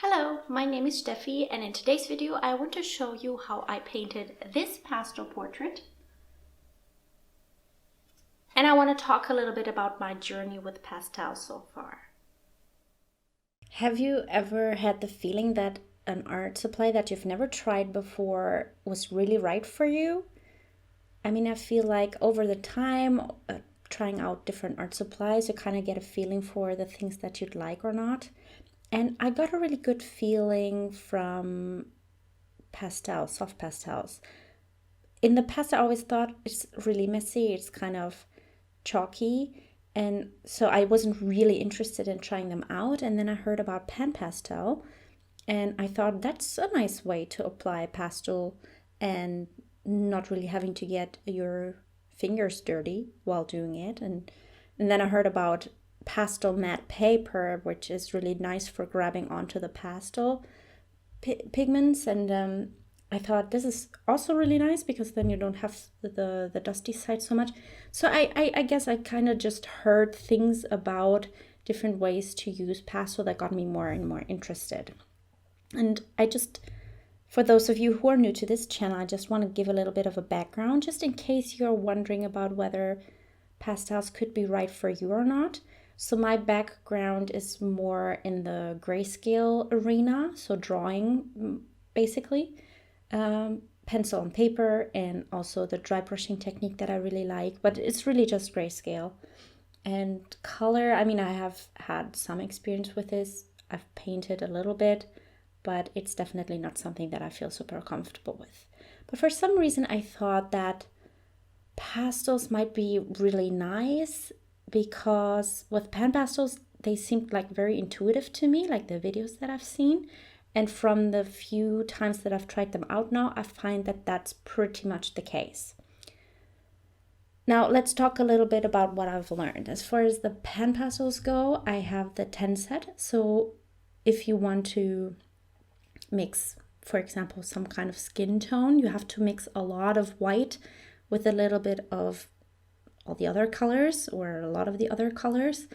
Hello, my name is Steffi, and in today's video I want to show you how I painted this pastel portrait. And I want to talk a little bit about my journey with pastels so far. Have you ever had the feeling that an art supply that you've never tried before was really right for you? I mean, I feel like over the time, trying out different art supplies, you kind of get a feeling for the things that you'd like or not. And I got a really good feeling from pastels, soft pastels. In the past, I always thought it's really messy, it's kind of chalky. And so I wasn't really interested in trying them out. And then I heard about PanPastel, and I thought that's a nice way to apply pastel and not really having to get your fingers dirty while doing it. And then I heard about pastel matte paper, which is really nice for grabbing onto the pastel pigments. And I thought this is also really nice because then you don't have the dusty side so much. So I guess I kind of just heard things about different ways to use pastel that got me more and more interested. And for those of you who are new to this channel, I just want to give a little bit of a background, just in case you're wondering about whether pastels could be right for you or not. So my background is more in the grayscale arena, so drawing basically, pencil and paper, and also the dry brushing technique that I really like, but it's really just grayscale. And color, I mean, I have had some experience with this. I've painted a little bit, but it's definitely not something that I feel super comfortable with. But for some reason, I thought that pastels might be really nice because with PanPastels, they seemed like very intuitive to me, like the videos that I've seen. And from the few times that I've tried them out now, I find that that's pretty much the case. Now let's talk a little bit about what I've learned. As far as the PanPastels go, I have the 10 set. So if you want to mix, for example, some kind of skin tone, you have to mix a lot of white with a little bit of all the other colors or a lot of the other colors.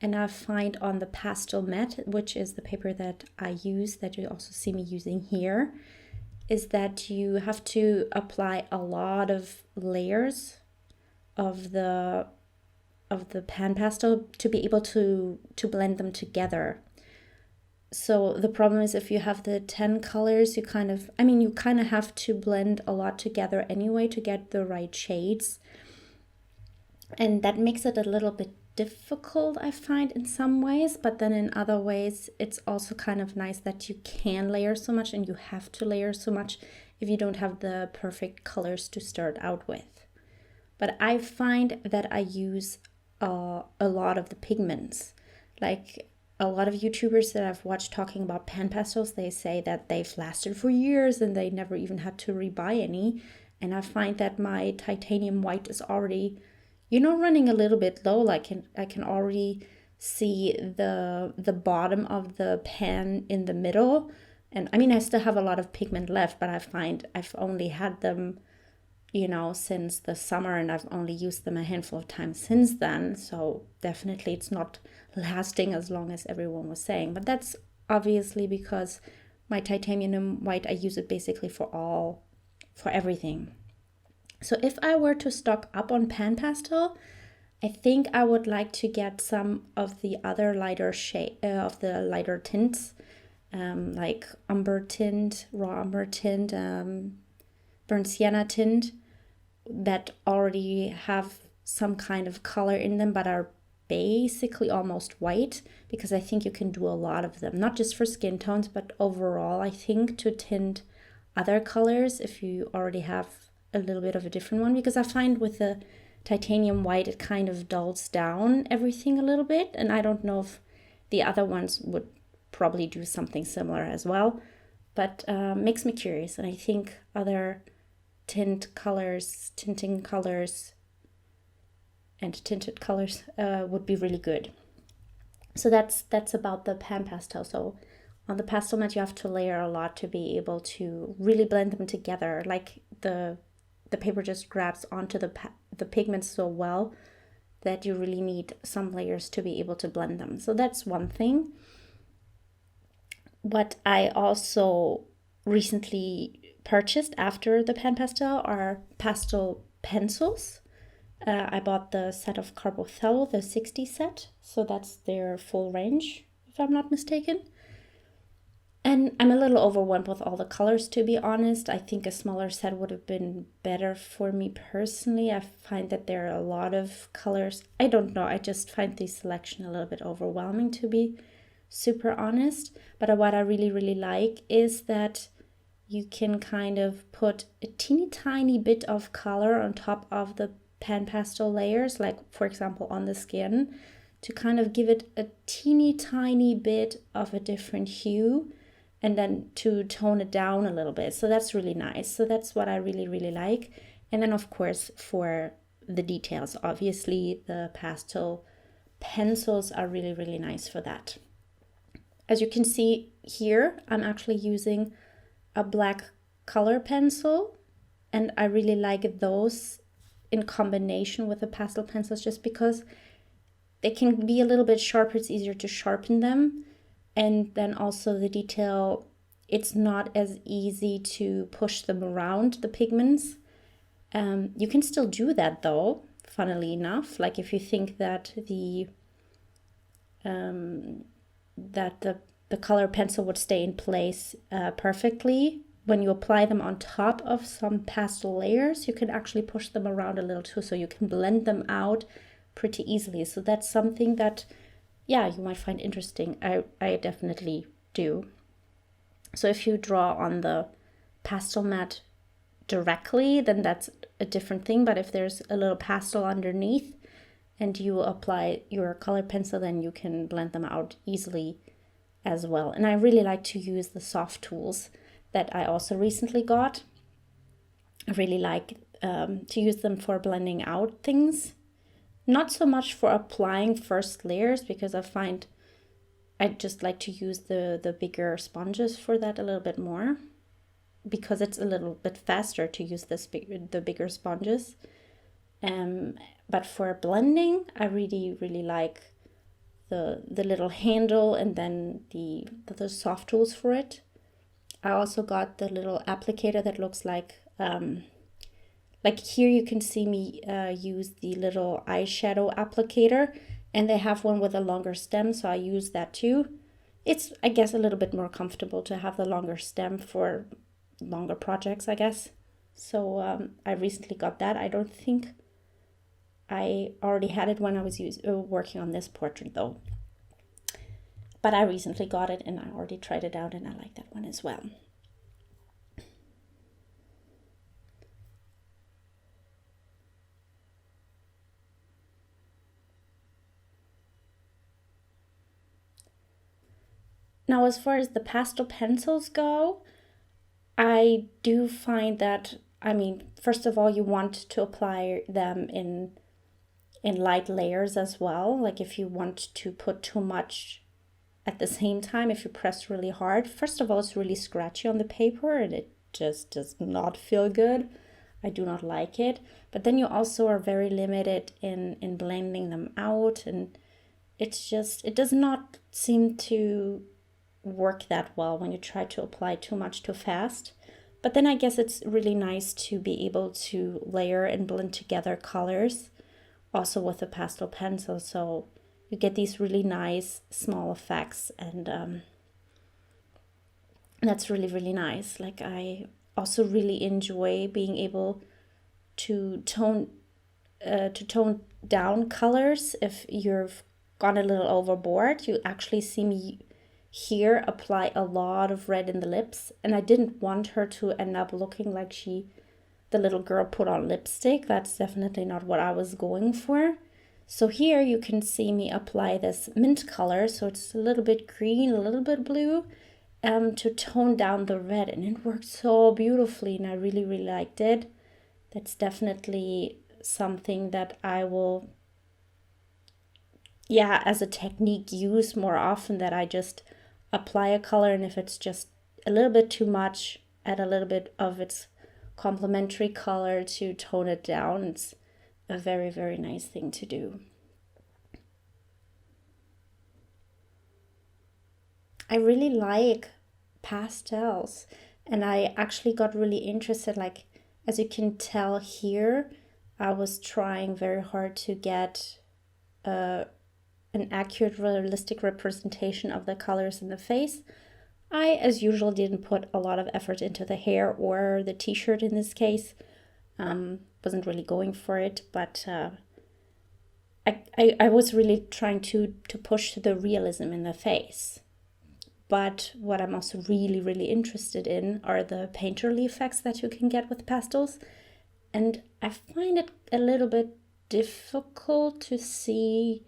And I find on the pastel mat, which is the paper that I use, that you also see me using here, is that you have to apply a lot of layers of the PanPastel to be able to blend them together. So the problem is if you have the 10 colors, you kind of have to blend a lot together anyway to get the right shades. And that makes it a little bit difficult, I find, in some ways, but then in other ways, it's also kind of nice that you can layer so much and you have to layer so much if you don't have the perfect colors to start out with. But I find that I use a lot of the pigments. Like a lot of YouTubers that I've watched talking about PanPastels, they say that they've lasted for years and they never even had to rebuy any. And I find that my titanium white is already, running a little bit low. Like I can already see the bottom of the pan in the middle. And I mean, I still have a lot of pigment left, but I find I've only had them, since the summer, and I've only used them a handful of times since then. So definitely it's not lasting as long as everyone was saying. But that's obviously because my titanium white, I use it basically for everything. So if I were to stock up on PanPastel, I think I would like to get some of the other lighter lighter tints, like umber tint, raw umber tint, burnt sienna tint, that already have some kind of color in them but are basically almost white, because I think you can do a lot of them, not just for skin tones, but overall, I think, to tint other colors if you already have a little bit of a different one, because I find with the titanium white it kind of dulls down everything a little bit, and I don't know if the other ones would probably do something similar as well, but makes me curious. And I think other tinting colors and tinted colors would be really good. So that's about the PanPastel. So on the pastel mat, you have to layer a lot to be able to really blend them together. Like the paper just grabs onto the pigments so well that you really need some layers to be able to blend them. So that's one thing. What I also recently purchased after the PanPastel are pastel pencils. I bought the set of CarbOthello, the 60 set, so that's their full range, if I'm not mistaken. And I'm a little overwhelmed with all the colors, to be honest. I think a smaller set would have been better for me personally. I find that there are a lot of colors. I don't know, I just find the selection a little bit overwhelming, to be super honest. But what I really, really like is that you can kind of put a teeny tiny bit of color on top of the PanPastel layers, like for example on the skin, to kind of give it a teeny tiny bit of a different hue, and then to tone it down a little bit. So that's really nice. So that's what I really, really like. And then of course for the details, obviously the pastel pencils are really, really nice for that. As you can see here, I'm actually using a black color pencil, and I really like those in combination with the pastel pencils just because they can be a little bit sharper. It's easier to sharpen them. And then also the detail, it's not as easy to push them around, the pigments. You can still do that though, funnily enough. Like if you think that the color pencil would stay in place perfectly, when you apply them on top of some pastel layers, you can actually push them around a little too, so you can blend them out pretty easily. So that's something that, yeah, you might find interesting. I definitely do. So if you draw on the Pastelmat directly, then that's a different thing. But if there's a little pastel underneath and you apply your color pencil, then you can blend them out easily as well. And I really like to use the soft tools that I also recently got. I really like to use them for blending out things. Not so much for applying first layers, because I find I just like to use the bigger sponges for that a little bit more, because it's a little bit faster to use the bigger sponges. But for blending, I really, really like the little handle and then the soft tools for it. I also got the little applicator that looks like here you can see me use the little eyeshadow applicator, and they have one with a longer stem, so I use that too. It's, I guess, a little bit more comfortable to have the longer stem for longer projects, I guess. So I recently got that. I don't think I already had it when I was working on this portrait though. But I recently got it and I already tried it out, and I like that one as well. Now, as far as the pastel pencils go, I do find that, I mean, first of all, you want to apply them in light layers as well. Like if you want to put too much at the same time, if you press really hard, first of all, it's really scratchy on the paper and it just does not feel good. I do not like it. But then you also are very limited in blending them out, and it's just, it does not seem to work that well when you try to apply too much too fast. But then I guess it's really nice to be able to layer and blend together colors also with a pastel pencil, so you get these really nice small effects, and that's really, really nice. Like I also really enjoy being able to tone down colors. If you've gone a little overboard, you actually see me here apply a lot of red in the lips, and I didn't want her to end up looking like the little girl put on lipstick. That's definitely not what I was going for. So here you can see me apply this mint color, so it's a little bit green, a little bit blue, to tone down the red, and it worked so beautifully, and I really, really liked it. That's definitely something that I will, yeah, as a technique use more often, that I just apply a color, and if it's just a little bit too much, add a little bit of its complementary color to tone it down. It's a very, very nice thing to do. I really like pastels, and I actually got really interested. Like, as you can tell here, I was trying very hard to get an accurate, realistic representation of the colors in the face. I, as usual, didn't put a lot of effort into the hair or the t-shirt in this case. Wasn't really going for it, but I was really trying to push the realism in the face. But what I'm also really, really interested in are the painterly effects that you can get with pastels. And I find it a little bit difficult to see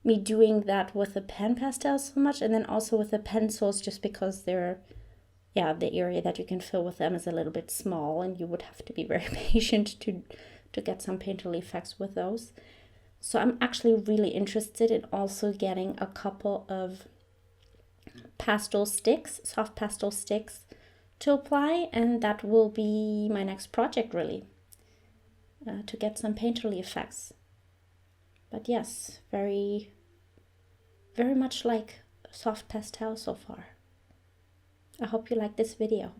me doing that with the PanPastels so much, and then also with the pencils, just because they're, yeah, the area that you can fill with them is a little bit small, and you would have to be very patient to get some painterly effects with those. So I'm actually really interested in also getting a couple of pastel sticks, soft pastel sticks to apply, and that will be my next project really, to get some painterly effects. But yes, very, very much like soft pastel so far. I hope you like this video.